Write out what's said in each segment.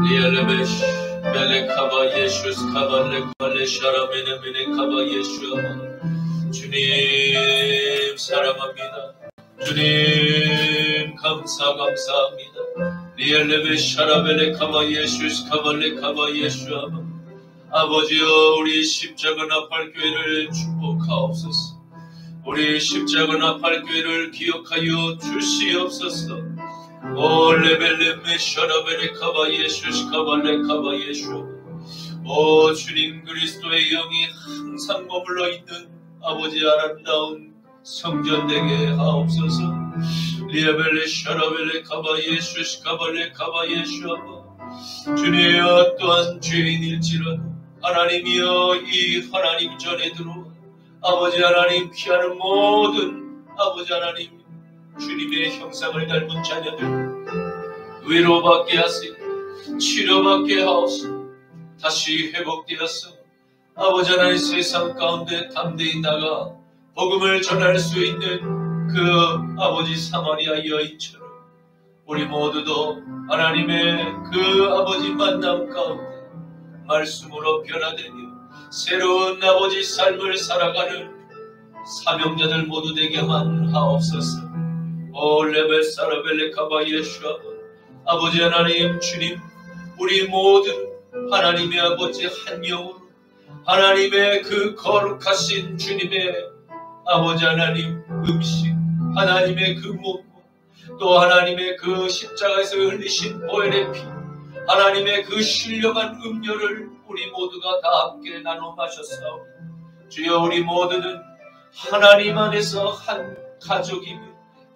리엘레베시 멜레카바 예슈스 카발레 카발레 샤라메네메네 카바 예슈아마. 주님 사랑합니다. 주님 감사합니다. 리엘레베 샤라벨레 카바 예슈스 카발레 카바 예슈아마. 아버지여, 우리 십자가 나팔교회를 축복하옵소서. 우리 십자가 나팔교회를 기억하여 주시옵소서. 오 레벨레메 샤라벨레 카바 예슈스 카발레 카바 예슈아마. 오 주님, 그리스도의 영이 항상 머물러 있는 아버지 아름다운 성전 되게 하옵소서. 리아벨레 샤라벨레 카바 예슈스 카발레 카바 예슈아마. 주님, 어떠한 죄인일지라도 하나님이여, 이 하나님 전에 들어와 아버지 하나님 피하는 모든 아버지 하나님 주님의 형상을 닮은 자녀들 위로받게 하시고 치료받게 하옵소서. 다시 회복되어서 아버지 하나님 세상 가운데 담대히 나가 복음을 전할 수 있는 그 아버지 사마리아 여인처럼 우리 모두도 하나님의 그 아버지 만남 가운데 말씀으로 변화되며 새로운 아버지 삶을 살아가는 사명자들 모두 되게만 하옵소서. 오 레벨 사라벨레 카바 예슈아. 아버지 하나님 주님, 우리 모든 하나님의 아버지 한 영으로 하나님의 그 거룩하신 주님의 아버지 하나님 음식, 하나님의 그 몸, 또 하나님의 그 십자가에서 흘리신 보혈의 피, 하나님의 그 신령한 음료를 우리 모두가 다 함께 나눠 마셨사오니 주여, 우리 모두는 하나님 안에서 한 가족이며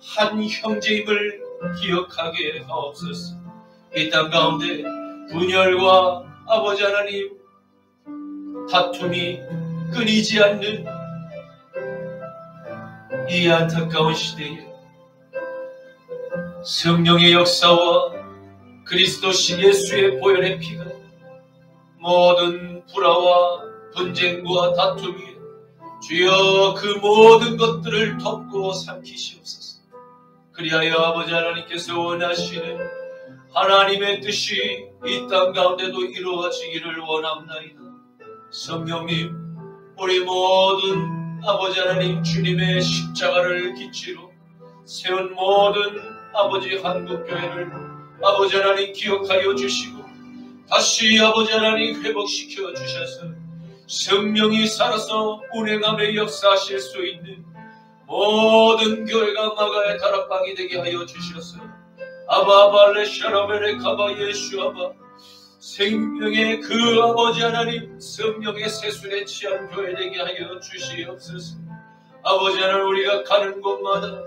한 형제임을 기억하게 하옵소서. 이 땅 가운데 분열과 아버지 하나님 다툼이 끊이지 않는 이 안타까운 시대에 성령의 역사와 그리스도신 예수의 보혈의 피가 모든 불화와 분쟁과 다툼이 주여 그 모든 것들을 덮고 삼키시옵소서. 그리하여 아버지 하나님께서 원하시는 하나님의 뜻이 이 땅 가운데도 이루어지기를 원합나이다. 성령님, 우리 모든 아버지 하나님 주님의 십자가를 기치로 세운 모든 아버지 한국교회를 아버지 하나님 기억하여 주시고 다시 아버지 하나님 회복시켜 주셔서 성령이 살아서 운행함에 역사하실 수 있는 모든 교회가 마가의 다락방이 되게 하여 주셔서 아바발레 샤라벨레 카바 예슈아바. 생명의 그 아버지 하나님 성령의 세술에 취한 교회 되게 하여 주시옵소서. 아버지 하나님, 우리가 가는 곳마다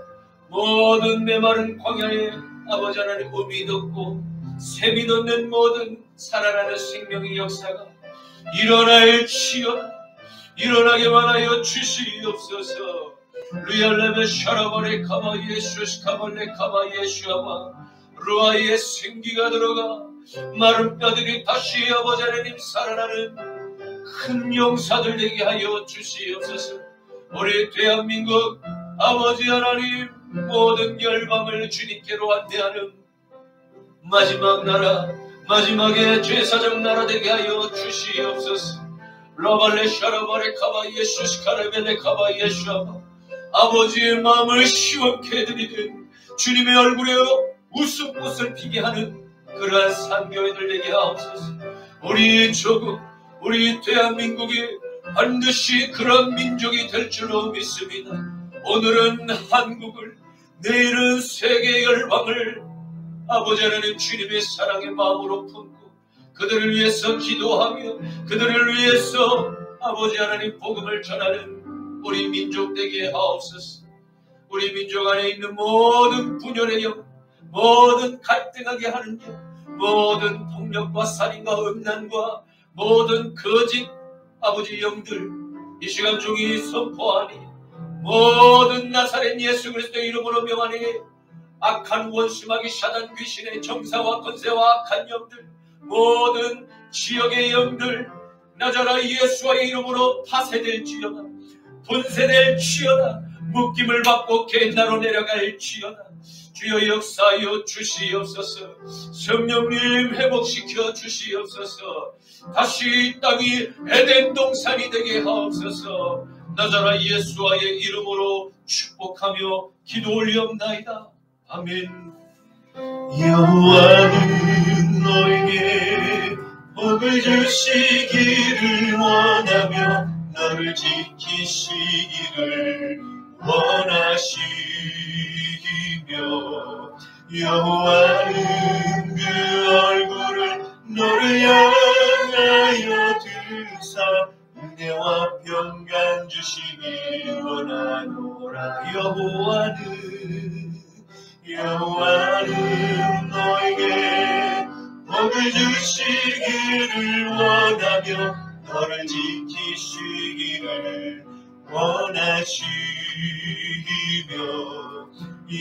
모든 메마른 광야에 아버지 하나님 음이 돋고 샘이 돋는 모든 살아나는 생명의 역사가 일어나게만 하여 주시옵소서. 리알레베 샤라바레 카바 예슈스 카발레 카바 예슈아마. 루아의 생기가 들어가 마른 뼈들이 다시 아버지 하나님 살아나는 큰 용사들 되게 하여 주시옵소서. 우리 대한민국 아버지 하나님 모든 열방을 주님께로 안내하는 마지막 나라, 마지막에 제사장 나라 되게 하여 주시옵소서. 라발레 샤라바레 카바 예슈스 카레벨레 카바 예슈아마. 아버지의 마음을 시원케 해드리는 주님의 얼굴에 웃음꽃을 피게 하는 그러한 산교회들 되게 하옵소서. 우리 조국, 우리 대한민국이 반드시 그런 민족이 될 줄로 믿습니다. 오늘은 한국을, 내일은 세계 열방을 아버지 하나님 주님의 사랑의 마음으로 품고 그들을 위해서 기도하며 그들을 위해서 아버지 하나님 복음을 전하는 우리 민족 되게 하옵소서. 우리 민족 안에 있는 모든 분열의 영, 모든 갈등하게 하는 영, 모든 폭력과 살인과 음란과 모든 거짓 아버지 영들 이 시간 중에 선포하니 모든 나사렛 예수 그리스도의 이름으로 명하니 악한 원수마귀 사단 귀신의 정사와 권세와 악한 영들, 모든 지역의 영들 나자라 예수와의 이름으로 파쇄될지어다, 분쇄될지어다. 묶임을 받고 겟나로 내려갈지어다. 주여 역사하여 주시옵소서. 성령님 회복시켜 주시옵소서. 다시 이 땅이 에덴 동산이 되게 하옵소서. 나자라 예수와의 이름으로 축복하며 기도 올리옵나이다. 아멘. 여호와는 너에게 복을 주시기를 원하며 너를 지키시기를 원하시며 여호와는 그 얼굴을 너를 향하여 드사 은혜와 평강 주시기 원하노라. 여호와는 너에게 복을 주시기를 원하며 너를 지키시기를 원하시며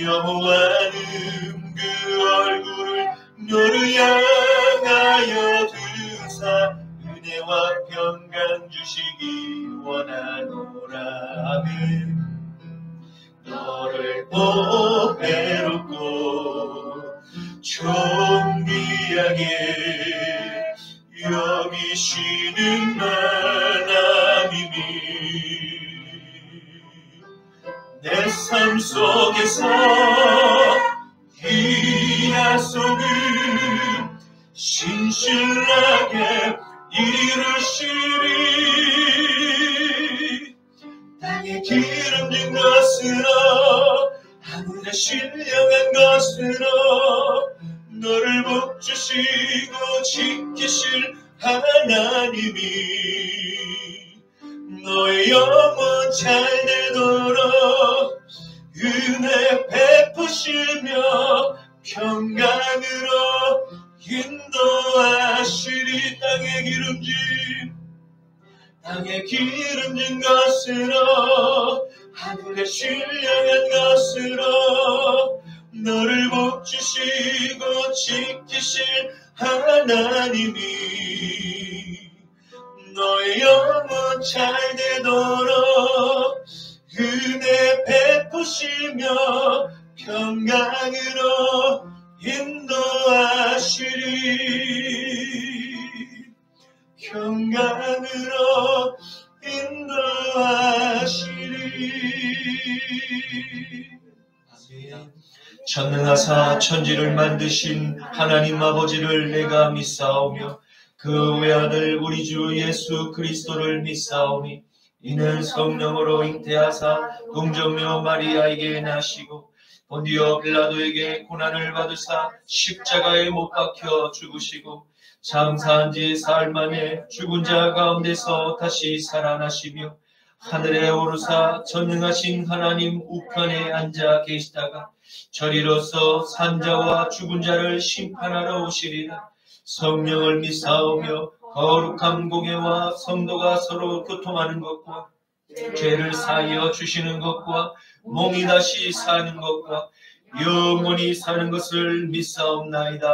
여호와는 그 얼굴을 너를 향하여 드사 은혜와 평강 주시기 원하노라. 아멘. 너를 보배롭고 존귀하게 여기시는 하나님이 내 삶 속에서 이 약속을 신실하게 이루시리. 땅에 기름진 것으로 하늘에 신령한 것으로 너를 복주시고 지키실 하나님이 너의 영혼 잘되도록 은혜 베푸시며 평강으로 인도하시리. 땅에 기름진 것으로 하늘에 신령한 것으로 너를 복주시고 지키실 하나님이 너의 영혼 잘되도록 은혜 베푸시며 평강으로 인도하시리. 평강으로 인도하시리. 아멘. 전능하사 천지를 만드신 하나님 아버지를 내가 믿사오며 그 외아들 우리 주 예수 그리스도를 믿사오니 이는 성령으로 잉태하사 동정녀 마리아에게 나시고 본디오 빌라도에게 고난을 받으사 십자가에 못 박혀 죽으시고 장사한 지 사흘 만에 죽은 자 가운데서 다시 살아나시며 하늘에 오르사 전능하신 하나님 우편에 앉아 계시다가 저리로서 산자와 죽은 자를 심판하러 오시리라. 성령을 믿사오며 거룩한 공예와 성도가 서로 교통하는 것과 죄를 사하여 주시는 것과 몸이 다시 사는 것과 영원히 사는 것을 믿사옵나이다.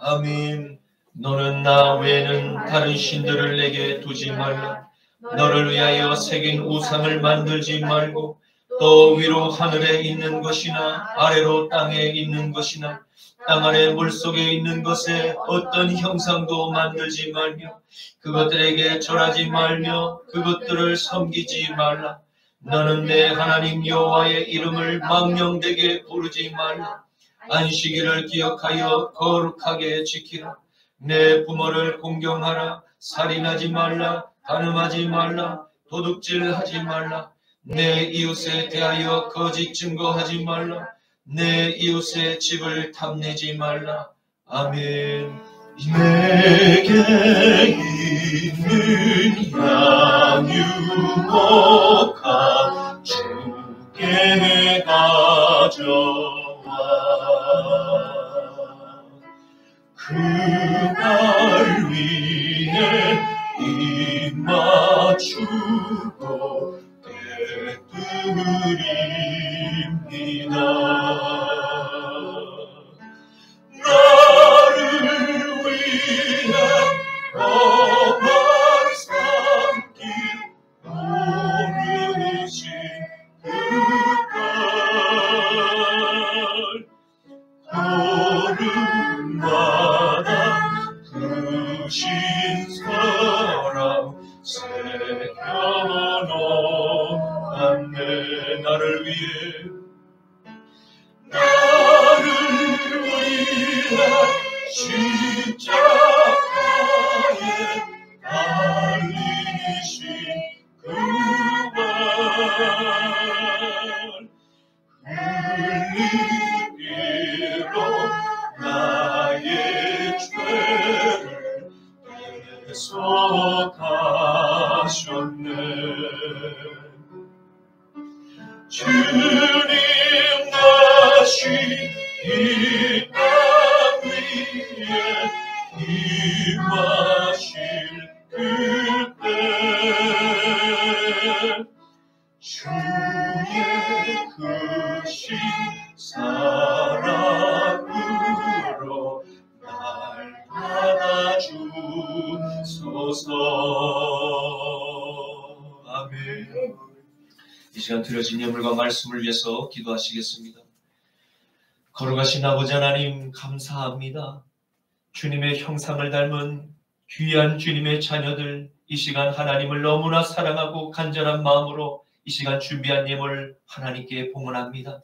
아멘. 너는 나 외에는 다른 신들을 내게 두지 말라. 너를 위하여 새긴 우상을 만들지 말고 또 위로 하늘에 있는 것이나 아래로 땅에 있는 것이나 땅 아래 물속에 있는 것에 어떤 형상도 만들지 말며 그것들에게 절하지 말며 그것들을 섬기지 말라. 너는 내 하나님 여호와의 이름을 망령되게 부르지 말라. 안식일을 기억하여 거룩하게 지키라. 내 부모를 공경하라. 살인하지 말라. 간음하지 말라. 도둑질하지 말라. 내 이웃에 대하여 거짓 증거하지 말라. 내 이웃의 집을 탐내지 말라. 아멘. 내게 있는 양유목하 주께 가져와 그날 위해 입 맞추고 깨뜨립니다. 나를 위해 엄한 산길 오르신 그 위해 나를 위해 나를 위해 십자가에 달리신 그말 흘리기로 나의 죄를 대속하셨네. 주님 다시 이 땅 위에 임하실 그때 주의 크신 사랑으로 날 받아주소서. 아멘. 이 시간 드려진 예물과 말씀을 위해서 기도하시겠습니다. 거룩하신 아버지 하나님, 감사합니다. 주님의 형상을 닮은 귀한 주님의 자녀들, 이 시간 하나님을 너무나 사랑하고 간절한 마음으로 이 시간 준비한 예물 하나님께 봉헌합니다.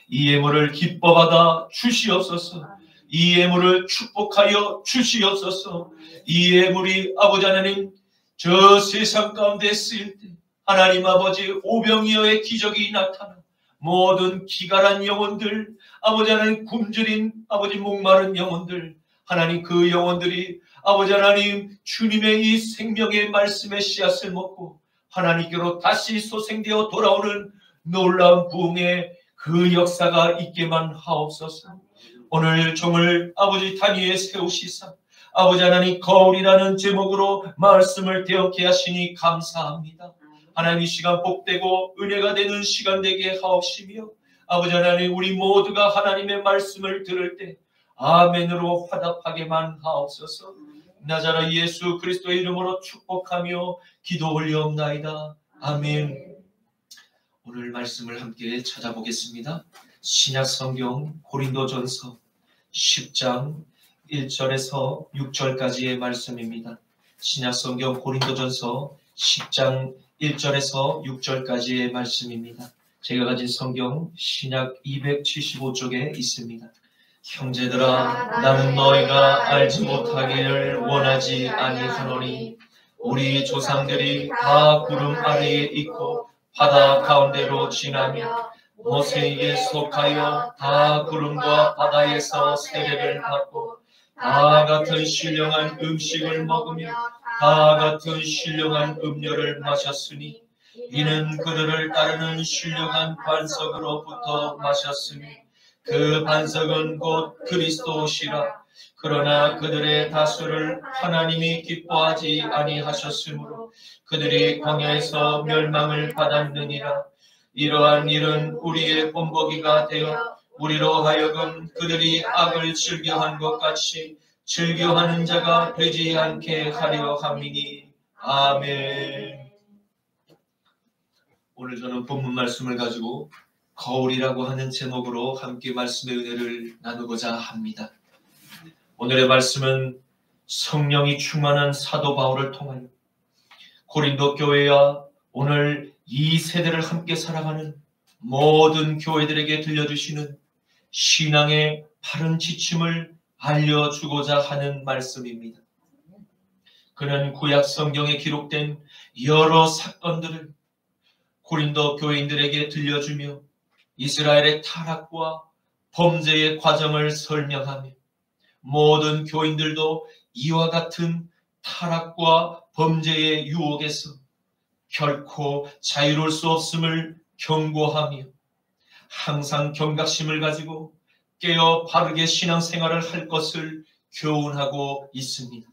이 예물을 기뻐 받아 주시옵소서. 이 예물을 축복하여 주시옵소서. 이 예물이 아버지 하나님 저 세상 가운데 쓰일 때 하나님 아버지 오병이어의 기적이 나타나 모든 기갈한 영혼들, 아버지 하나님 굶주린 아버지 목마른 영혼들, 하나님 그 영혼들이 아버지 하나님 주님의 이 생명의 말씀의 씨앗을 먹고 하나님께로 다시 소생되어 돌아오는 놀라운 부흥의 그 역사가 있게만 하옵소서. 오늘 종을 아버지 단위에 세우시사 아버지 하나님 거울이라는 제목으로 말씀을 대언케 하시니 감사합니다. 하나님 이 시간 복되고 은혜가 되는 시간 되게 하옵시며 아버지 하나님 우리 모두가 하나님의 말씀을 들을 때 아멘으로 화답하게만 하옵소서. 나자라 예수 그리스도의 이름으로 축복하며 기도 올리옵나이다. 아멘. 오늘 말씀을 함께 찾아보겠습니다. 신약성경 고린도전서 10장 1절에서 6절까지의 말씀입니다. 신약성경 고린도전서 10장 1절에서 6절까지의 말씀입니다. 제가 가진 성경 신약 275쪽에 있습니다. 형제들아, 나는 너희가 알지 못하기를 원하지 아니하노니 우리 조상들이 다 구름 아래에 있고 바다 가운데로 지나며 모세에게 속하여 다 구름과 바다에서 세례를 받고 다 같은 신령한 음식을 먹으며 다 같은 신령한 음료를 마셨으니 이는 그들을 따르는 신령한 반석으로부터 마셨으니 그 반석은 곧 그리스도시라. 그러나 그들의 다수를 하나님이 기뻐하지 아니하셨으므로 그들이 광야에서 멸망을 받았느니라. 이러한 일은 우리의 본보기가 되어 우리로 하여금 그들이 악을 즐겨한 것 같이 즐겨하는 자가 되지 않게 하려 함이니. 아멘. 오늘 저는 본문 말씀을 가지고 거울이라고 하는 제목으로 함께 말씀의 은혜를 나누고자 합니다. 오늘의 말씀은 성령이 충만한 사도 바울을 통하여 고린도 교회와 오늘 이 세대를 함께 살아가는 모든 교회들에게 들려주시는 신앙의 바른 지침을 알려주고자 하는 말씀입니다. 그는 구약 성경에 기록된 여러 사건들을 고린도 교인들에게 들려주며 이스라엘의 타락과 범죄의 과정을 설명하며 모든 교인들도 이와 같은 타락과 범죄의 유혹에서 결코 자유로울 수 없음을 경고하며 항상 경각심을 가지고 깨어 바르게 신앙생활을 할 것을 교훈하고 있습니다.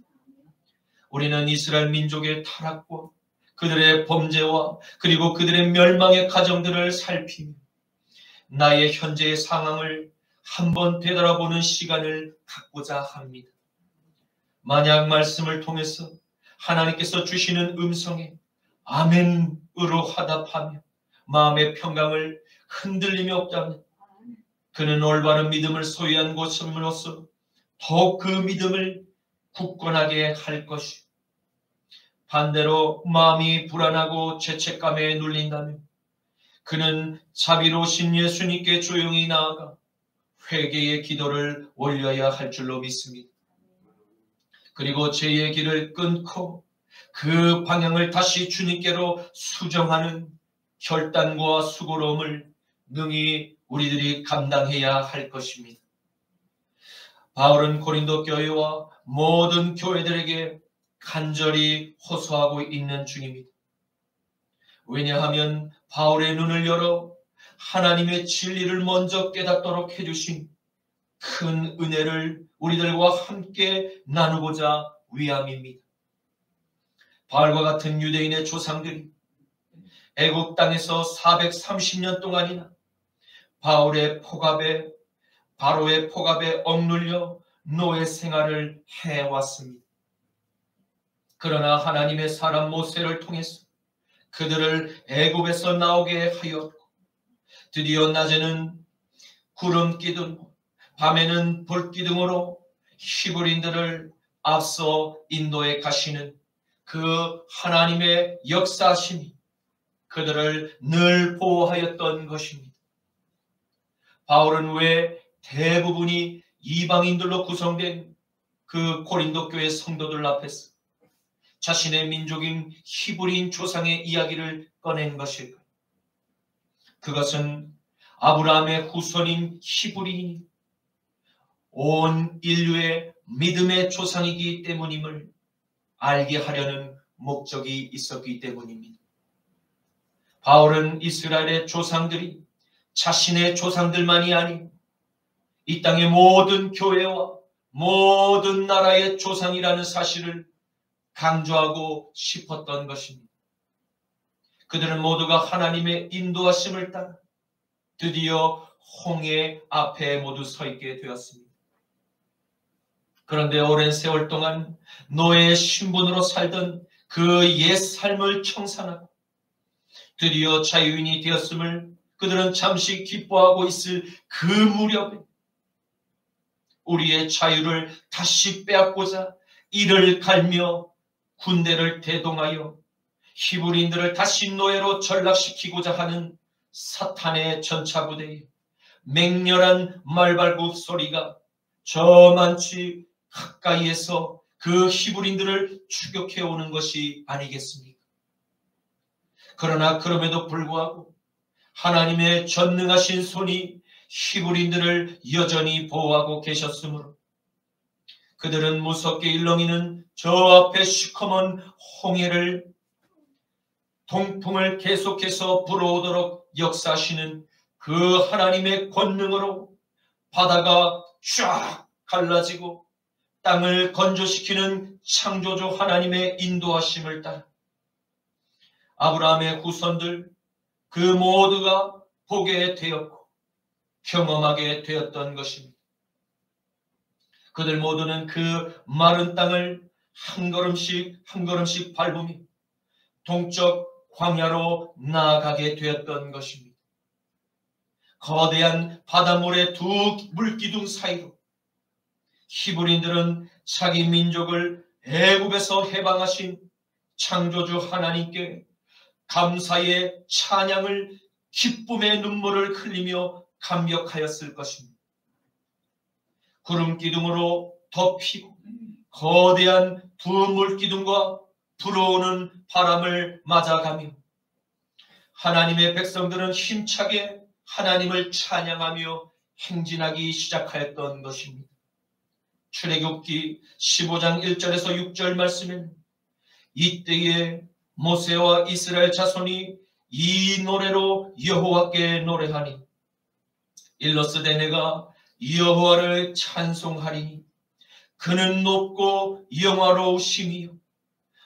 우리는 이스라엘 민족의 타락과 그들의 범죄와 그리고 그들의 멸망의 과정들을 살피며 나의 현재의 상황을 한번 되돌아보는 시간을 갖고자 합니다. 만약 말씀을 통해서 하나님께서 주시는 음성에 아멘으로 화답하며 마음의 평강을 흔들림이 없다면 그는 올바른 믿음을 소유한 것으로서 더욱 그 믿음을 굳건하게 할 것이고 반대로 마음이 불안하고 죄책감에 눌린다면 그는 자비로우신 예수님께 조용히 나아가 회개의 기도를 올려야 할 줄로 믿습니다. 그리고 죄의 길을 끊고 그 방향을 다시 주님께로 수정하는 결단과 수고로움을 능히 우리들이 감당해야 할 것입니다. 바울은 고린도 교회와 모든 교회들에게 간절히 호소하고 있는 중입니다. 왜냐하면 바울의 눈을 열어 하나님의 진리를 먼저 깨닫도록 해주신 큰 은혜를 우리들과 함께 나누고자 위함입니다. 바울과 같은 유대인의 조상들이 애국 땅에서 430년 동안이나 바로의 폭압에 억눌려 노예 생활을 해왔습니다. 그러나 하나님의 사람 모세를 통해서 그들을 애굽에서 나오게 하였고, 드디어 낮에는 구름 기둥, 밤에는 불 기둥으로 히브리인들을 앞서 인도에 가시는 그 하나님의 역사심이 그들을 늘 보호하였던 것입니다. 바울은 왜 대부분이 이방인들로 구성된 그 고린도 교회 성도들 앞에서 자신의 민족인 히브리인 조상의 이야기를 꺼낸 것일까요? 그것은 아브라함의 후손인 히브리인이 온 인류의 믿음의 조상이기 때문임을 알게 하려는 목적이 있었기 때문입니다. 바울은 이스라엘의 조상들이 자신의 조상들만이 아닌 이 땅의 모든 교회와 모든 나라의 조상이라는 사실을 강조하고 싶었던 것입니다. 그들은 모두가 하나님의 인도하심을 따라 드디어 홍해 앞에 모두 서 있게 되었습니다. 그런데 오랜 세월 동안 노예의 신분으로 살던 그 옛 삶을 청산하고 드디어 자유인이 되었음을 그들은 잠시 기뻐하고 있을 그 무렵에 우리의 자유를 다시 빼앗고자 이를 갈며 군대를 대동하여 히브리인들을 다시 노예로 전락시키고자 하는 사탄의 전차부대에 맹렬한 말발굽 소리가 저만치 가까이에서 그 히브리인들을 추격해 오는 것이 아니겠습니까? 그러나 그럼에도 불구하고 하나님의 전능하신 손이 히브리인들을 여전히 보호하고 계셨으므로 그들은 무섭게 일렁이는 저 앞에 시커먼 홍해를 동풍을 계속해서 불어오도록 역사하시는 그 하나님의 권능으로 바다가 쫙 갈라지고 땅을 건조시키는 창조주 하나님의 인도하심을 따라 아브라함의 후손들 그 모두가 보게 되었고 경험하게 되었던 것입니다. 그들 모두는 그 마른 땅을 한 걸음씩 한 걸음씩 밟으며 동쪽 광야로 나아가게 되었던 것입니다. 거대한 바닷물의 두 물기둥 사이로 히브리인들은 자기 민족을 애굽에서 해방하신 창조주 하나님께 감사의 찬양을 기쁨의 눈물을 흘리며 감격하였을 것입니다. 구름 기둥으로 덮이고 거대한 두 물기둥과 불어오는 바람을 맞아가며 하나님의 백성들은 힘차게 하나님을 찬양하며 행진하기 시작하였던 것입니다. 출애굽기 15장 1절에서 6절 말씀에는 이때에 모세와 이스라엘 자손이 이 노래로 여호와께 노래하니 일러스되 내가 여호와를 찬송하리니 그는 높고 영화로우심이요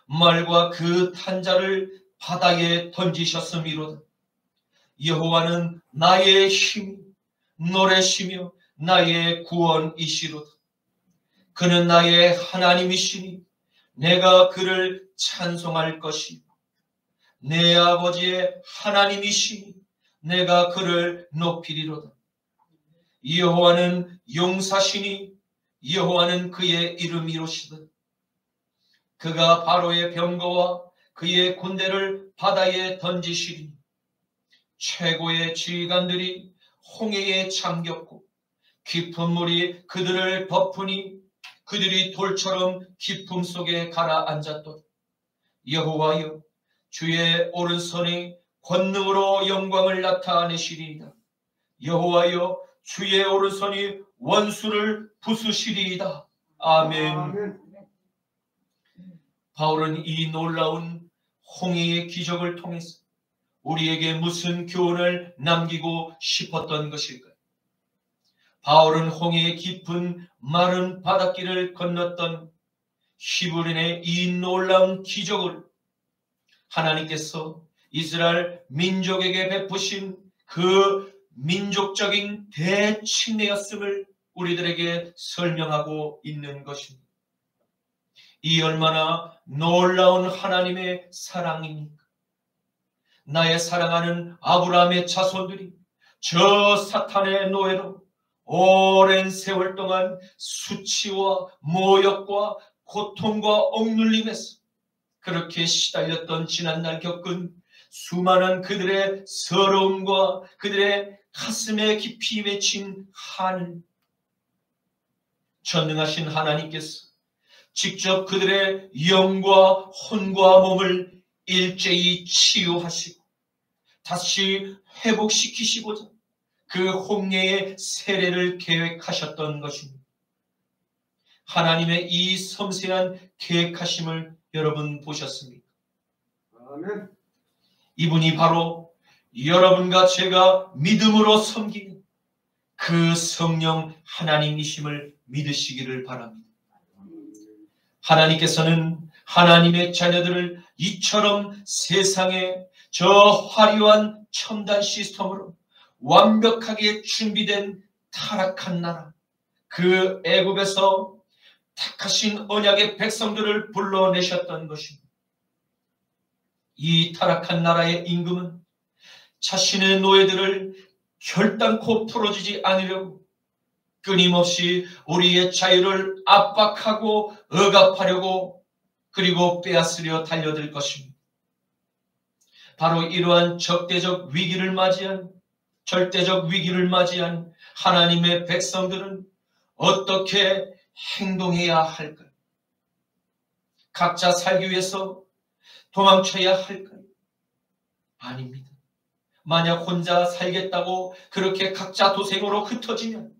말과 그 탄자를 바다에 던지셨음이로다. 여호와는 나의 힘 노래시며 나의 구원이시로다. 그는 나의 하나님이시니 내가 그를 찬송할 것이요 내 아버지의 하나님이시니 내가 그를 높이리로다. 여호와는 용사시니 여호와는 그의 이름이로시다. 그가 바로의 병거와 그의 군대를 바다에 던지시리니 최고의 지휘관들이 홍해에 잠겼고 깊은 물이 그들을 덮으니 그들이 돌처럼 깊음 속에 가라앉았도다. 여호와여, 주의 오른손이 권능으로 영광을 나타내시리이다. 여호와여, 주의 오른손이 원수를 부수시리이다. 아멘. 바울은 이 놀라운 홍해의 기적을 통해서 우리에게 무슨 교훈을 남기고 싶었던 것일까요? 바울은 홍해의 깊은 마른 바닷길을 건넜던 히브리인의 이 놀라운 기적을 하나님께서 이스라엘 민족에게 베푸신 그 민족적인 대침례였음을 우리들에게 설명하고 있는 것입니다. 이 얼마나 놀라운 하나님의 사랑입니까? 나의 사랑하는 아브라함의 자손들이 저 사탄의 노예로 오랜 세월 동안 수치와 모욕과 고통과 억눌림에서 그렇게 시달렸던 지난날 겪은 수많은 그들의 서러움과 그들의 가슴에 깊이 맺힌 한을 전능하신 하나님께서 직접 그들의 영과 혼과 몸을 일제히 치유하시고 다시 회복시키시고자 그 홍해의 세례를 계획하셨던 것입니다. 하나님의 이 섬세한 계획하심을 여러분 보셨습니까? 아멘. 이분이 바로 여러분과 제가 믿음으로 섬기는 그 성령 하나님이심을 믿으시기를 바랍니다. 하나님께서는 하나님의 자녀들을 이처럼 세상에 저 화려한 첨단 시스템으로 완벽하게 준비된 타락한 나라, 그 애굽에서 택하신 언약의 백성들을 불러내셨던 것입니다. 이 타락한 나라의 임금은 자신의 노예들을 결단코 풀어주지 않으려고 끊임없이 우리의 자유를 압박하고 억압하려고 그리고 빼앗으려 달려들 것입니다. 바로 이러한 절대적 위기를 맞이한 하나님의 백성들은 어떻게 행동해야 할까요? 각자 살기 위해서 도망쳐야 할까요? 아닙니다. 만약 혼자 살겠다고 그렇게 각자 도생으로 흩어지면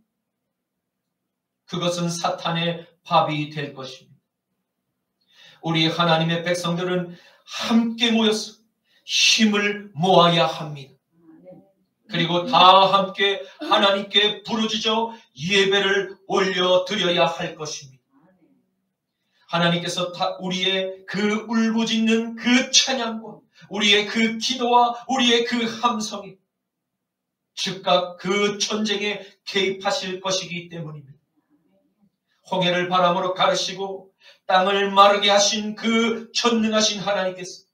그것은 사탄의 밥이 될 것입니다. 우리 하나님의 백성들은 함께 모여서 힘을 모아야 합니다. 그리고 다 함께 하나님께 부르짖어 예배를 올려드려야 할 것입니다. 하나님께서 우리의 그 울부짖는 그 찬양과 우리의 그 기도와 우리의 그 함성이 즉각 그 전쟁에 개입하실 것이기 때문입니다. 홍해를 바람으로 가르시고 땅을 마르게 하신 그 전능하신 하나님께서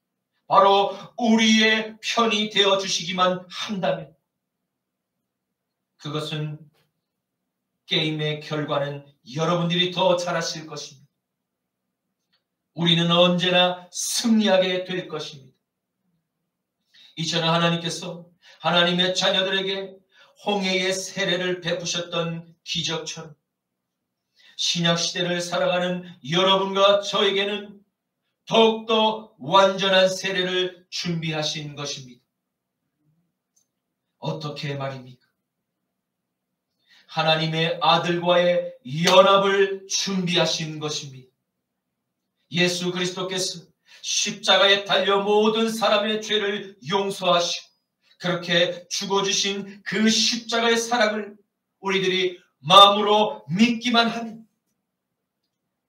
바로 우리의 편이 되어 주시기만 한다면 그것은 게임의 결과는 여러분들이 더 잘하실 것입니다. 우리는 언제나 승리하게 될 것입니다. 이전에 하나님께서 하나님의 자녀들에게 홍해의 세례를 베푸셨던 기적처럼 신약시대를 살아가는 여러분과 저에게는 더욱더 완전한 세례를 준비하신 것입니다. 어떻게 말입니까? 하나님의 아들과의 연합을 준비하신 것입니다. 예수 그리스도께서 십자가에 달려 모든 사람의 죄를 용서하시고 그렇게 죽어주신 그 십자가의 사랑을 우리들이 마음으로 믿기만 하면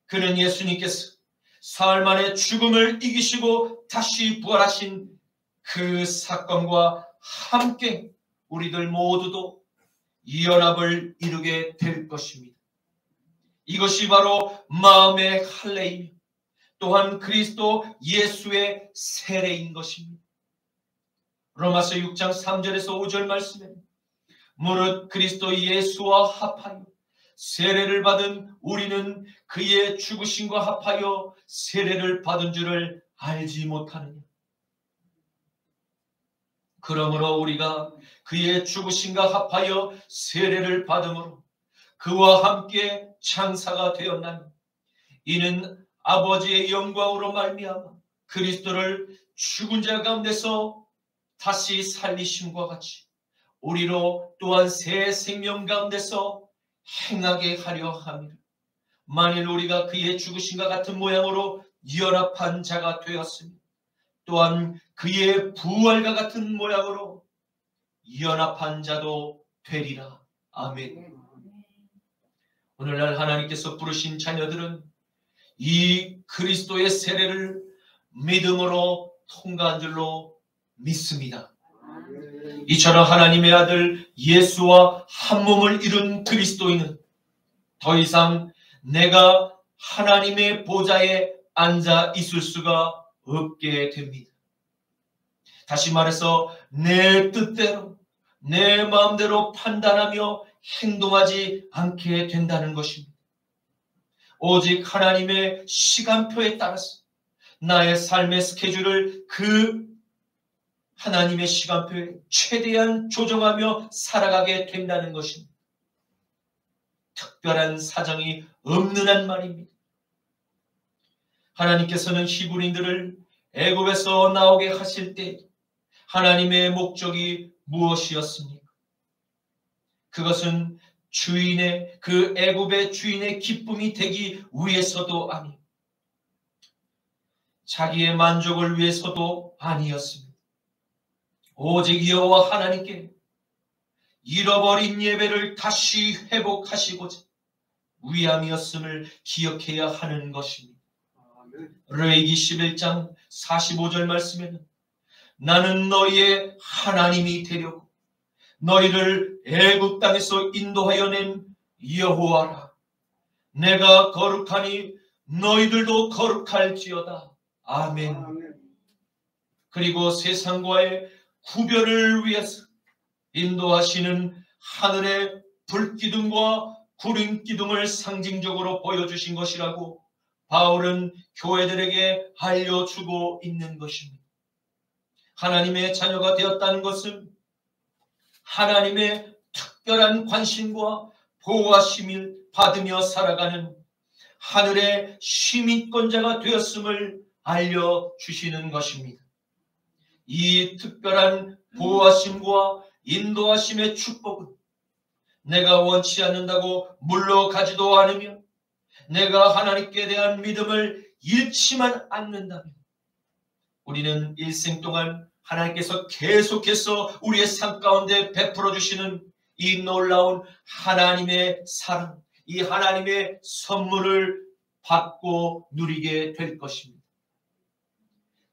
그는 예수님께서 사흘 만에 죽음을 이기시고 다시 부활하신 그 사건과 함께 우리들 모두도 연합을 이루게 될 것입니다. 이것이 바로 마음의 할례이며 또한 그리스도 예수의 세례인 것입니다. 로마서 6장 3절에서 5절 말씀에 무릇 그리스도 예수와 합하여 세례를 받은 우리는 그의 죽으심과 합하여 세례를 받은 줄을 알지 못하느냐. 그러므로 우리가 그의 죽으심과 합하여 세례를 받음으로 그와 함께 창사가 되었나니 이는 아버지의 영광으로 말미암아 그리스도를 죽은 자 가운데서 다시 살리심과 같이 우리로 또한 새 생명 가운데서 행하게 하려 함이라. 만일 우리가 그의 죽으심과 같은 모양으로 연합한 자가 되었으니 또한 그의 부활과 같은 모양으로 연합한 자도 되리라. 아멘. 오늘날 하나님께서 부르신 자녀들은 이 그리스도의 세례를 믿음으로 통과한 줄로 믿습니다. 이처럼 하나님의 아들 예수와 한 몸을 이룬 그리스도인은 더 이상 내가 하나님의 보좌에 앉아 있을 수가 없게 됩니다. 다시 말해서 내 뜻대로 내 마음대로 판단하며 행동하지 않게 된다는 것입니다. 오직 하나님의 시간표에 따라서 나의 삶의 스케줄을 그 하나님의 시간표에 최대한 조정하며 살아가게 된다는 것입니다. 특별한 사정이 없는 한 말입니다. 하나님께서는 히브리인들을 애굽에서 나오게 하실 때 하나님의 목적이 무엇이었습니까? 그것은 주인의 그 애굽의 주인의 기쁨이 되기 위해서도 아니고 자기의 만족을 위해서도 아니었습니다. 오직 여호와 하나님께 잃어버린 예배를 다시 회복하시고자 위함이었음을 기억해야 하는 것입니다. 레위기 11장 45절 말씀에는 나는 너희의 하나님이 되려고 너희를 애굽 땅에서 인도하여 낸 여호와라. 내가 거룩하니 너희들도 거룩할지어다. 아멘. 그리고 세상과의 구별을 위해서 인도하시는 하늘의 불기둥과 구름기둥을 상징적으로 보여주신 것이라고 바울은 교회들에게 알려주고 있는 것입니다. 하나님의 자녀가 되었다는 것은 하나님의 특별한 관심과 보호하심을 받으며 살아가는 하늘의 시민권자가 되었음을 알려주시는 것입니다. 이 특별한 보호하심과 인도하심의 축복은 내가 원치 않는다고 물러가지도 않으며 내가 하나님께 대한 믿음을 잃지만 않는다면 우리는 일생 동안 하나님께서 계속해서 우리의 삶 가운데 베풀어 주시는 이 놀라운 하나님의 사랑, 이 하나님의 선물을 받고 누리게 될 것입니다.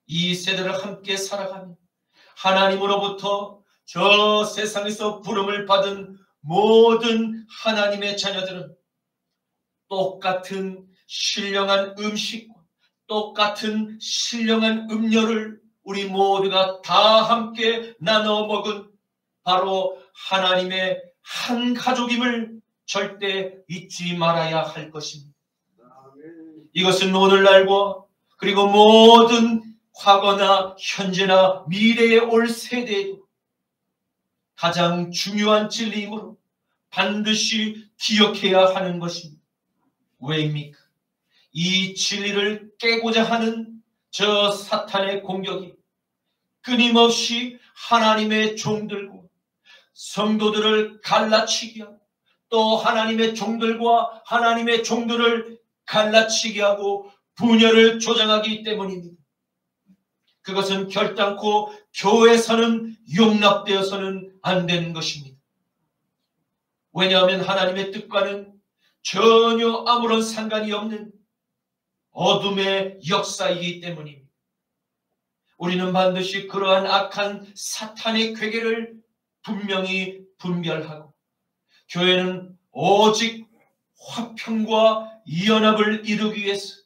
이 세대를 함께 살아가며 하나님으로부터 저 세상에서 부름을 받은 모든 하나님의 자녀들은 똑같은 신령한 음식과 똑같은 신령한 음료를 우리 모두가 다 함께 나눠 먹은 바로 하나님의 한 가족임을 절대 잊지 말아야 할 것입니다. 이것은 오늘날과 그리고 모든 과거나 현재나 미래에 올 세대에도 가장 중요한 진리이므로 반드시 기억해야 하는 것입니다. 왜입니까? 이 진리를 깨고자 하는 저 사탄의 공격이 끊임없이 하나님의 종들과 성도들을 갈라치게 하고 또 하나님의 종들과 하나님의 종들을 갈라치게 하고 분열을 조장하기 때문입니다. 그것은 결단코 교회에서는 용납되어서는 안 되는 것입니다. 왜냐하면 하나님의 뜻과는 전혀 아무런 상관이 없는 어둠의 역사이기 때문입니다. 우리는 반드시 그러한 악한 사탄의 괴계를 분명히 분별하고 교회는 오직 화평과 연합을 이루기 위해서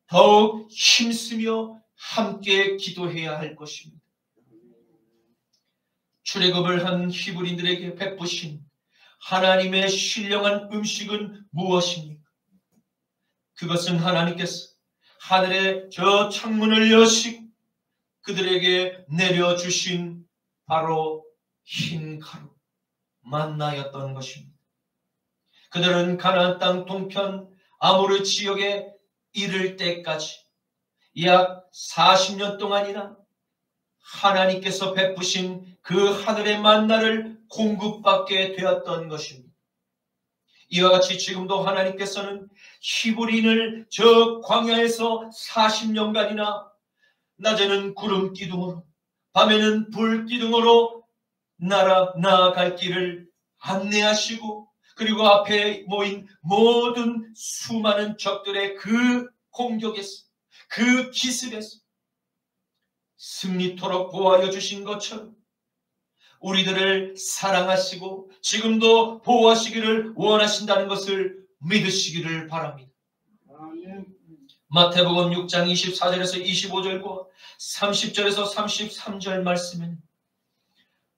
더욱 힘쓰며 함께 기도해야 할 것입니다. 출애굽을 한 히브리인들에게 베푸신 하나님의 신령한 음식은 무엇입니까? 그것은 하나님께서 하늘의 저 창문을 여시고 그들에게 내려주신 바로 흰 가루 만나였던 것입니다. 그들은 가나안 땅 동편 아모르 지역에 이를 때까지 약 40년 동안이나 하나님께서 베푸신 그 하늘의 만나를 공급받게 되었던 것입니다. 이와 같이 지금도 하나님께서는 히브리인을 저 광야에서 40년간이나 낮에는 구름 기둥으로 밤에는 불 기둥으로 나아갈 길을 안내하시고, 그리고 앞에 모인 모든 수많은 적들의 그 공격에서, 그 기습에서 승리토록 보호하여 주신 것처럼 우리들을 사랑하시고 지금도 보호하시기를 원하신다는 것을 믿으시기를 바랍니다. 마태복음 6장 24절에서 25절과 30절에서 33절 말씀에는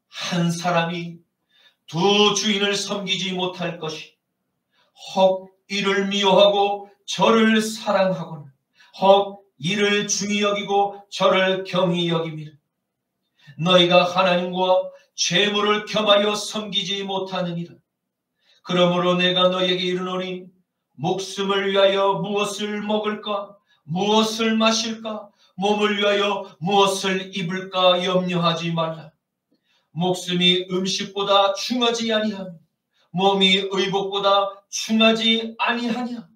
한 사람이 두 주인을 섬기지 못할 것이, 혹 이를 미워하고 저를 사랑하거나 혹 이를 중히 여기고 저를 경히 여김이라. 너희가 하나님과 재물을 겸하여 섬기지 못하느니라. 그러므로 내가 너희에게 이르노니 목숨을 위하여 무엇을 먹을까, 무엇을 마실까, 몸을 위하여 무엇을 입을까 염려하지 말라. 목숨이 음식보다 중하지 아니하며 몸이 의복보다 중하지 아니하냐.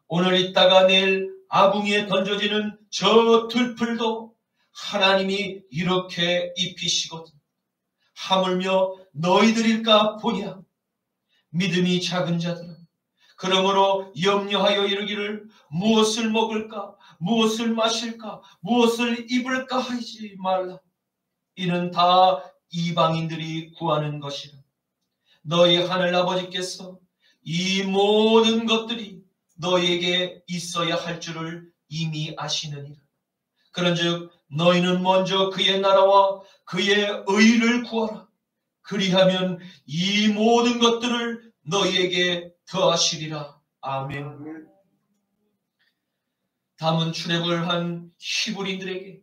오늘 있다가 내일 아궁이에 던져지는 저 들풀도 하나님이 이렇게 입히시거든. 하물며 너희들일까 보냐. 믿음이 작은 자들아, 그러므로 염려하여 이르기를 무엇을 먹을까, 무엇을 마실까, 무엇을 입을까 하지 말라. 이는 다 이방인들이 구하는 것이라. 너희 하늘 아버지께서 이 모든 것들이 너희에게 있어야 할 줄을 이미 아시느니라. 그런즉 너희는 먼저 그의 나라와 그의 의를 구하라. 그리하면 이 모든 것들을 너희에게 더하시리라. 아멘. 다문 출애굽을 한 히브리인들에게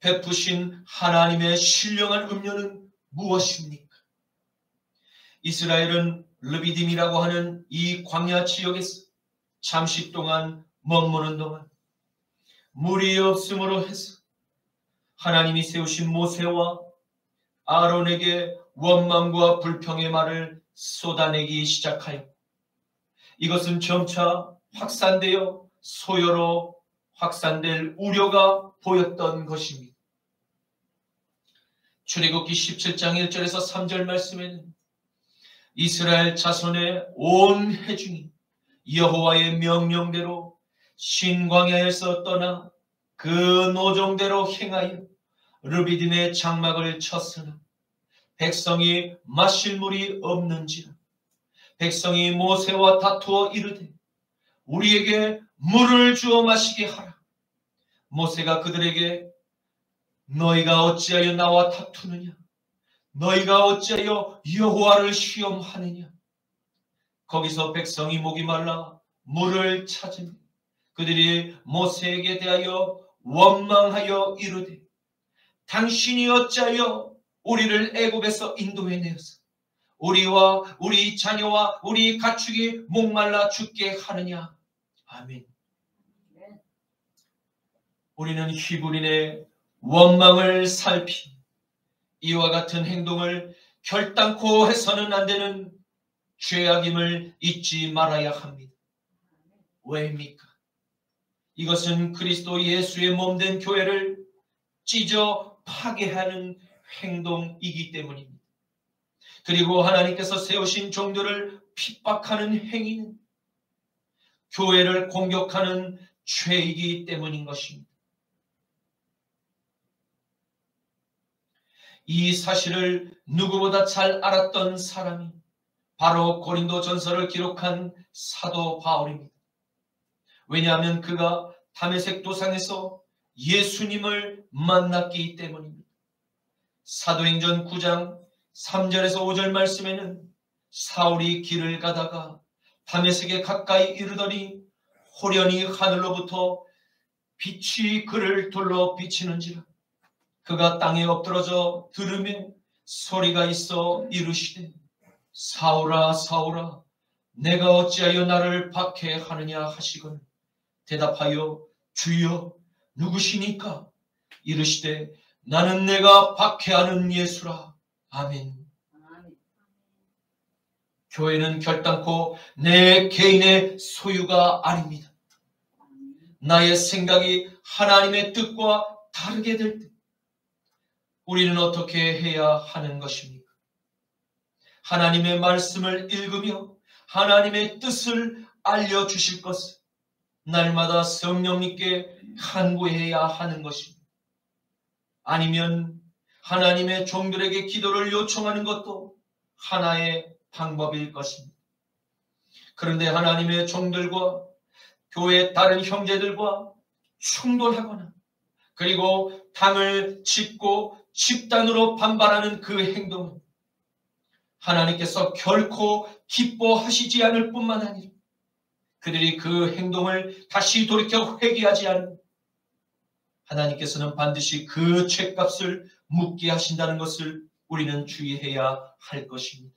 베푸신 하나님의 신령한 음료는 무엇입니까? 이스라엘은 르비딤이라고 하는 이 광야 지역에서 잠시 동안 머무는 동안 물이 없음으로 해서 하나님이 세우신 모세와 아론에게 원망과 불평의 말을 쏟아내기 시작하였고, 이것은 점차 확산되어 소요로 확산될 우려가 보였던 것입니다. 출애굽기 17장 1절에서 3절 말씀에는 이스라엘 자손의 온 회중이 여호와의 명령대로 신광야에서 떠나 그 노정대로 행하여 르비딤의 장막을 쳤으나 백성이 마실 물이 없는지라. 백성이 모세와 다투어 이르되 우리에게 물을 주어 마시게 하라. 모세가 그들에게 너희가 어찌하여 나와 다투느냐, 너희가 어찌하여 여호와를 시험하느냐. 거기서 백성이 목이 말라 물을 찾으니 그들이 모세에게 대하여 원망하여 이르되 당신이 어찌하여 우리를 애굽에서 인도해내어서 우리와 우리 자녀와 우리 가축이 목말라 죽게 하느냐. 아멘. 우리는 히브리인의 원망을 살피 이와 같은 행동을 결단코 해서는 안 되는 죄악임을 잊지 말아야 합니다. 왜입니까? 이것은 그리스도 예수의 몸된 교회를 찢어 파괴하는 행동이기 때문입니다. 그리고 하나님께서 세우신 종들을 핍박하는 행위는 교회를 공격하는 죄이기 때문인 것입니다. 이 사실을 누구보다 잘 알았던 사람이 바로 고린도 전서를 기록한 사도 바울입니다. 왜냐하면 그가 다메섹 도상에서 예수님을 만났기 때문입니다. 사도행전 9장 3절에서 5절 말씀에는 사울이 길을 가다가 다메섹에 가까이 이르더니 호련히 하늘로부터 빛이 그를 둘러 비치는지라. 그가 땅에 엎드러져 들으며 소리가 있어 이르시되 사울아 사울아 내가 어찌하여 나를 박해하느냐 하시거늘 대답하여 주여 누구시니까 이르시되 나는 내가 박해하는 예수라. 아멘. 교회는 결단코 내 개인의 소유가 아닙니다. 나의 생각이 하나님의 뜻과 다르게 될 때 우리는 어떻게 해야 하는 것입니까? 하나님의 말씀을 읽으며 하나님의 뜻을 알려주실 것을 날마다 성령님께 간구해야 하는 것입니다. 아니면 하나님의 종들에게 기도를 요청하는 것도 하나의 방법일 것입니다. 그런데 하나님의 종들과 교회 다른 형제들과 충돌하거나 그리고 당을 짓고 집단으로 반발하는 그 행동은 하나님께서 결코 기뻐하시지 않을 뿐만 아니라 그들이 그 행동을 다시 돌이켜 회개하지 않으면 하나님께서는 반드시 그 죄값을 묻게 하신다는 것을 우리는 주의해야 할 것입니다.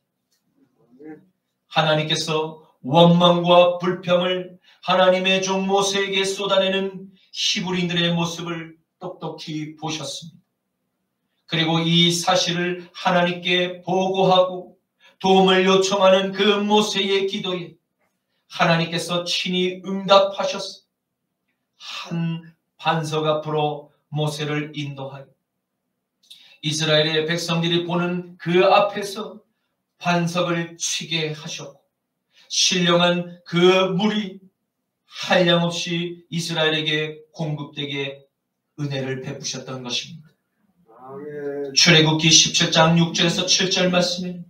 하나님께서 원망과 불평을 하나님의 종 모세에게 쏟아내는 히브리인들의 모습을 똑똑히 보셨습니다. 그리고 이 사실을 하나님께 보고하고 도움을 요청하는 그 모세의 기도에 하나님께서 친히 응답하셔서 한 반석 앞으로 모세를 인도하여 이스라엘의 백성들이 보는 그 앞에서 반석을 치게 하셨고 신령한 그 물이 한량없이 이스라엘에게 공급되게 은혜를 베푸셨던 것입니다. 출애굽기 17장 6절에서 7절 말씀에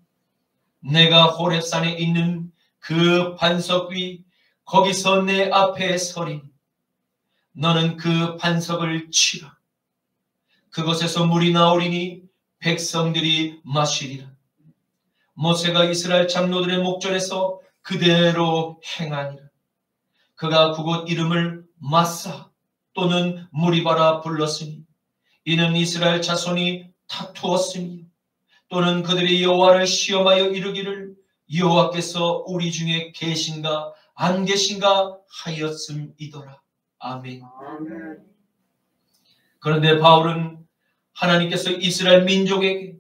내가 호렙산에 있는 그 반석 위 거기서 내 앞에 서리니 너는 그 반석을 치라. 그곳에서 물이 나오리니 백성들이 마시리라. 모세가 이스라엘 장로들의 목전에서 그대로 행하니라. 그가 그곳 이름을 마사 또는 무리바라 불렀으니 이는 이스라엘 자손이 다투었으니 또는 그들이 여호와를 시험하여 이르기를 여호와께서 우리 중에 계신가 안 계신가 하였음이더라. 아멘. 그런데 바울은 하나님께서 이스라엘 민족에게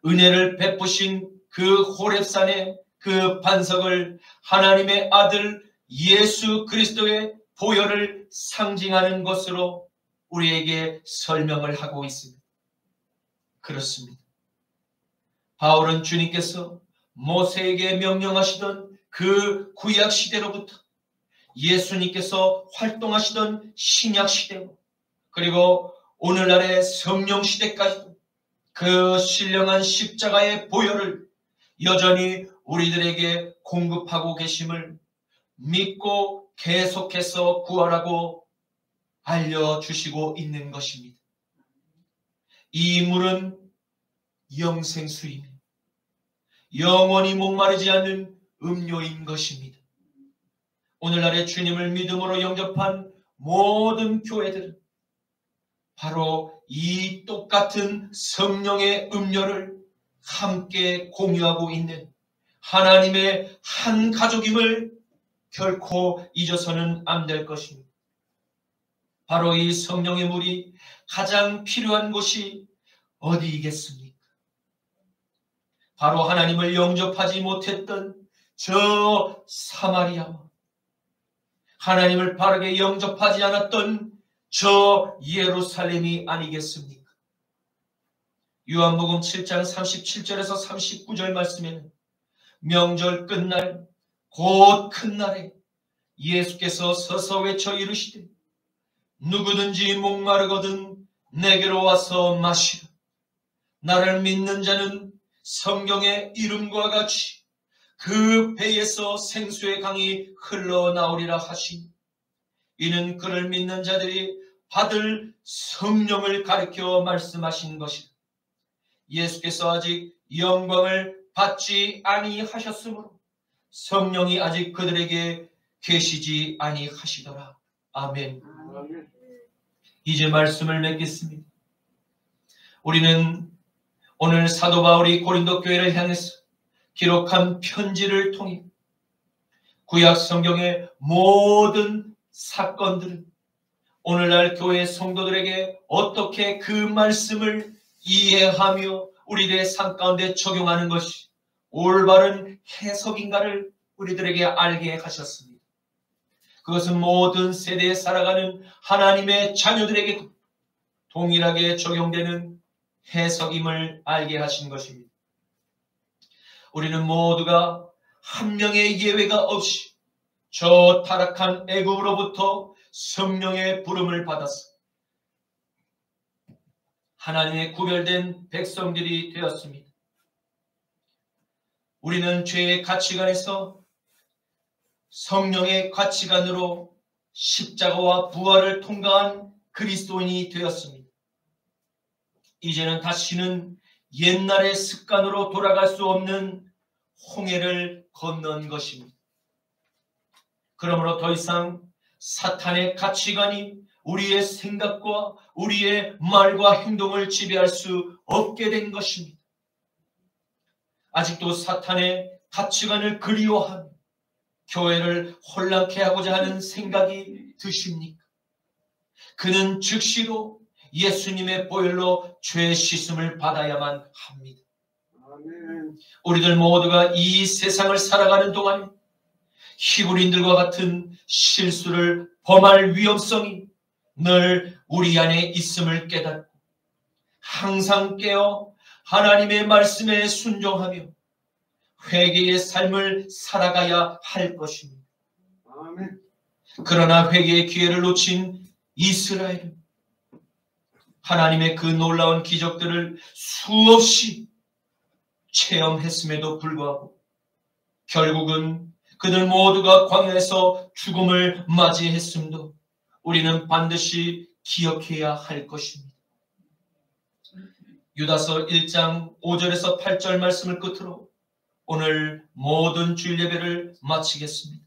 은혜를 베푸신 그 호렙산의 그 반석을 하나님의 아들 예수 그리스도의 보혈을 상징하는 것으로 우리에게 설명을 하고 있습니다. 그렇습니다. 바울은 주님께서 모세에게 명령하시던 그 구약 시대로부터 예수님께서 활동하시던 신약 시대고 그리고 오늘날의 성령 시대까지도 그 신령한 십자가의 보혈을 여전히 우리들에게 공급하고 계심을 믿고 계속해서 구하라고 알려주시고 있는 것입니다. 이 물은 영생수이며 영원히 목마르지 않는 음료인 것입니다. 오늘날의 주님을 믿음으로 영접한 모든 교회들은 바로 이 똑같은 성령의 음료를 함께 공유하고 있는 하나님의 한 가족임을 결코 잊어서는 안 될 것입니다. 바로 이 성령의 물이 가장 필요한 곳이 어디이겠습니까? 바로 하나님을 영접하지 못했던 저 사마리아와 하나님을 바르게 영접하지 않았던 저 예루살렘이 아니겠습니까? 요한복음 7장 37절에서 39절 말씀에는 명절 끝날 곧 큰 날에 예수께서 서서 외쳐 이르시되 누구든지 목마르거든 내게로 와서 마시라. 나를 믿는 자는 성경의 이름과 같이 그 배에서 생수의 강이 흘러나오리라 하시니 이는 그를 믿는 자들이 받을 성령을 가리켜 말씀하신 것이다. 예수께서 아직 영광을 받지 아니하셨으므로 성령이 아직 그들에게 계시지 아니하시더라. 아멘. 이제 말씀을 맺겠습니다. 우리는 오늘 사도 바울이 고린도 교회를 향해서 기록한 편지를 통해 구약 성경의 모든 사건들은 오늘날 교회 성도들에게 어떻게 그 말씀을 이해하며 우리들의 삶 가운데 적용하는 것이 올바른 해석인가를 우리들에게 알게 하셨습니다. 그것은 모든 세대에 살아가는 하나님의 자녀들에게 동일하게 적용되는 해석임을 알게 하신 것입니다. 우리는 모두가 한 명의 예외가 없이 저 타락한 애굽으로부터 성령의 부름을 받았어 하나님의 구별된 백성들이 되었습니다. 우리는 죄의 가치관에서 성령의 가치관으로 십자가와 부활을 통과한 그리스도인이 되었습니다. 이제는 다시는 옛날의 습관으로 돌아갈 수 없는 홍해를 건넌 것입니다. 그러므로 더 이상 사탄의 가치관이 우리의 생각과 우리의 말과 행동을 지배할 수 없게 된 것입니다. 아직도 사탄의 가치관을 그리워하며 교회를 혼란케 하고자 하는 생각이 드십니까? 그는 즉시로 예수님의 보혈로 죄 씻음을 받아야만 합니다. 아멘. 우리들 모두가 이 세상을 살아가는 동안에 히브리인들과 같은 실수를 범할 위험성이 늘 우리 안에 있음을 깨닫고 항상 깨어 하나님의 말씀에 순종하며 회개의 삶을 살아가야 할 것입니다. 아멘. 그러나 회개의 기회를 놓친 이스라엘은 하나님의 그 놀라운 기적들을 수없이 체험했음에도 불구하고 결국은 그들 모두가 광야에서 죽음을 맞이했음도 우리는 반드시 기억해야 할 것입니다. 유다서 1장 5절에서 8절 말씀을 끝으로 오늘 모든 주일 예배를 마치겠습니다.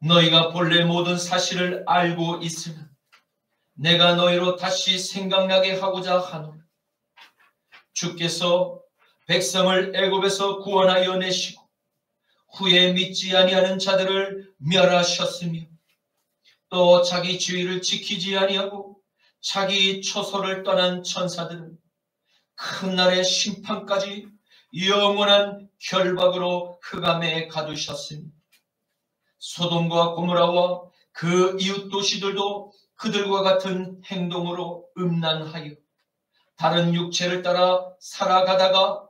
너희가 본래 모든 사실을 알고 있으나 내가 너희로 다시 생각나게 하고자 하노라. 주께서 백성을 애굽에서 구원하여 내시고 후에 믿지 아니하는 자들을 멸하셨으며 또 자기 지위를 지키지 아니하고 자기 처소를 떠난 천사들은 큰 날의 심판까지 영원한 결박으로 흑암에 가두셨으며 소돔과 고모라와 그 이웃 도시들도 그들과 같은 행동으로 음란하여 다른 육체를 따라 살아가다가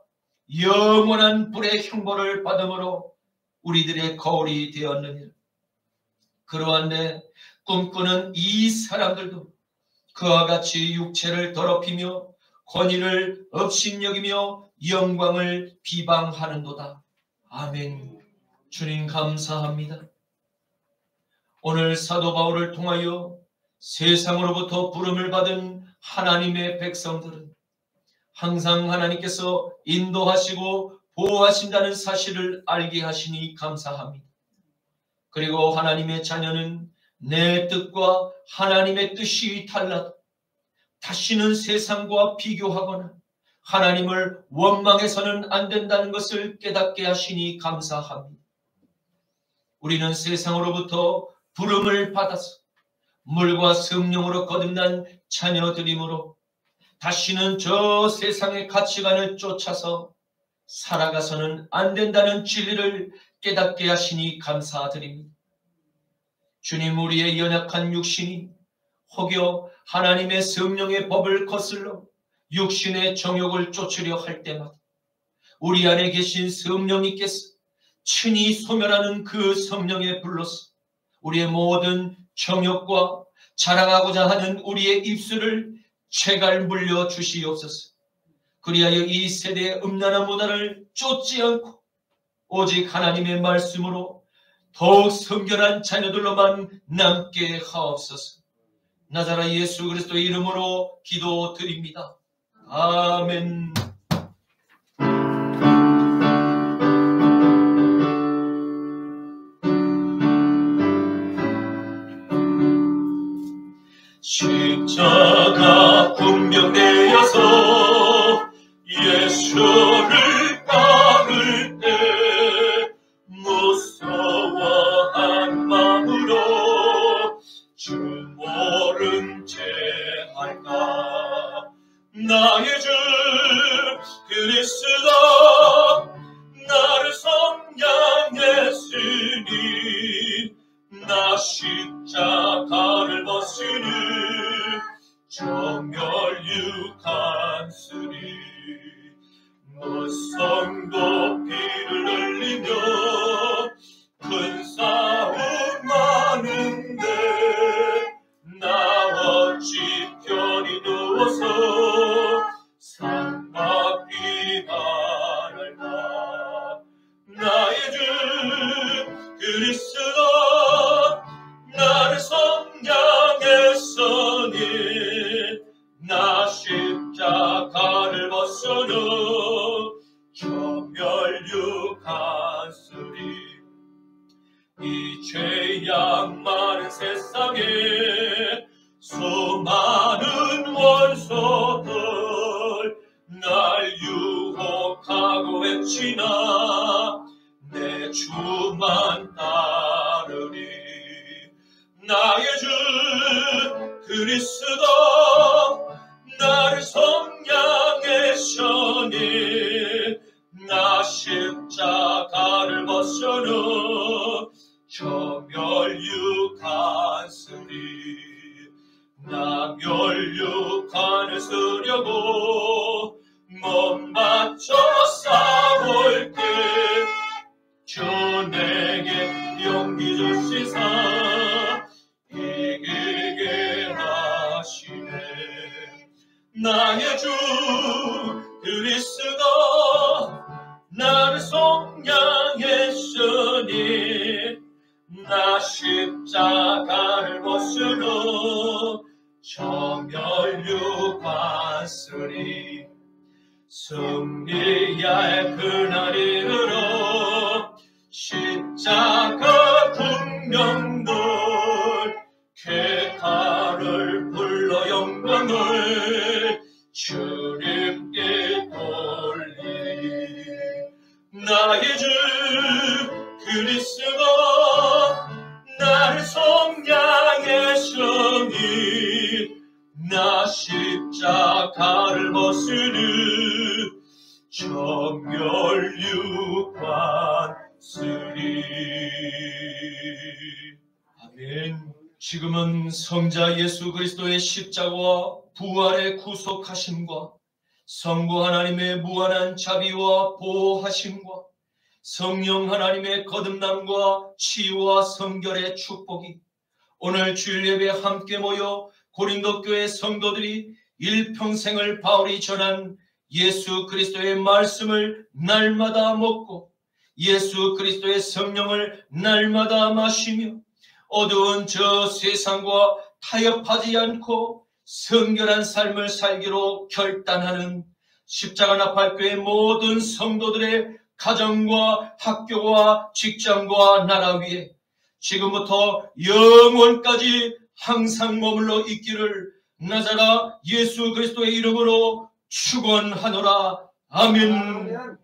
영원한 불의 형벌을 받음으로 우리들의 거울이 되었느니라. 그러한데 꿈꾸는 이 사람들도 그와 같이 육체를 더럽히며 권위를 업신여기며 영광을 비방하는도다. 아멘. 주님 감사합니다. 오늘 사도 바울을 통하여 세상으로부터 부름을 받은 하나님의 백성들은 항상 하나님께서 인도하시고 보호하신다는 사실을 알게 하시니 감사합니다. 그리고 하나님의 자녀는 내 뜻과 하나님의 뜻이 달라도 다시는 세상과 비교하거나 하나님을 원망해서는 안 된다는 것을 깨닫게 하시니 감사합니다. 우리는 세상으로부터 부름을 받아서 물과 성령으로 거듭난 자녀들이므로 다시는 저 세상의 가치관을 쫓아서 살아가서는 안 된다는 진리를 깨닫게 하시니 감사드립니다. 주님, 우리의 연약한 육신이 혹여 하나님의 성령의 법을 거슬러 육신의 정욕을 쫓으려 할 때마다 우리 안에 계신 성령님께서 친히 소멸하는 그 성령의 불로서 우리의 모든 정욕과 자랑하고자 하는 우리의 입술을 채갈 물려 주시옵소서. 그리하여 이 세대의 음란한 문화를 쫓지 않고 오직 하나님의 말씀으로 더욱 성결한 자녀들로만 남게 하옵소서. 나자라 예수 그리스도의 이름으로 기도드립니다. 아멘. 십자가 분명되어 세상에 수많은 원소들 날 유혹하고 외치나 내 주만 따르리. 나의 주 그리스도 나를 성량하셨니. 나 십자가를 벗어놓 저 멸육하으리. 나 멸육하는 쓰려고 몸 맞춰 싸울 때 주 내게 용기 주시사 이기게 하시네. 나의 주 그리스도 나를 속량했으니 나 십자가를 벗으러 저 멸육하으리. 승리할 그날이 이르러 십자가 군병들 쾌가를 불러 영광을 주님께 돌리리. 나의 주 그리스도 나를 속량했으니 나 십자가를 벗으니 저 멸육하으리. 아멘. 지금은 성자 예수 그리스도의 십자가와 부활의 구속하심과 성부 하나님의 무한한 자비와 보호하심과 성령 하나님의 거듭남과 치유와 성결의 축복이 오늘 주일 예배에 함께 모여 고린도 교회 성도들이 일평생을 바울이 전한 예수 그리스도의 말씀을 날마다 먹고 예수 그리스도의 성령을 날마다 마시며 어두운 저 세상과 타협하지 않고 성결한 삶을 살기로 결단하는 십자가 나팔교회 모든 성도들의 가정과 학교와 직장과 나라 위에 지금부터 영원까지 항상 머물러 있기를 나자라 예수 그리스도의 이름으로 축원하노라. 아멘.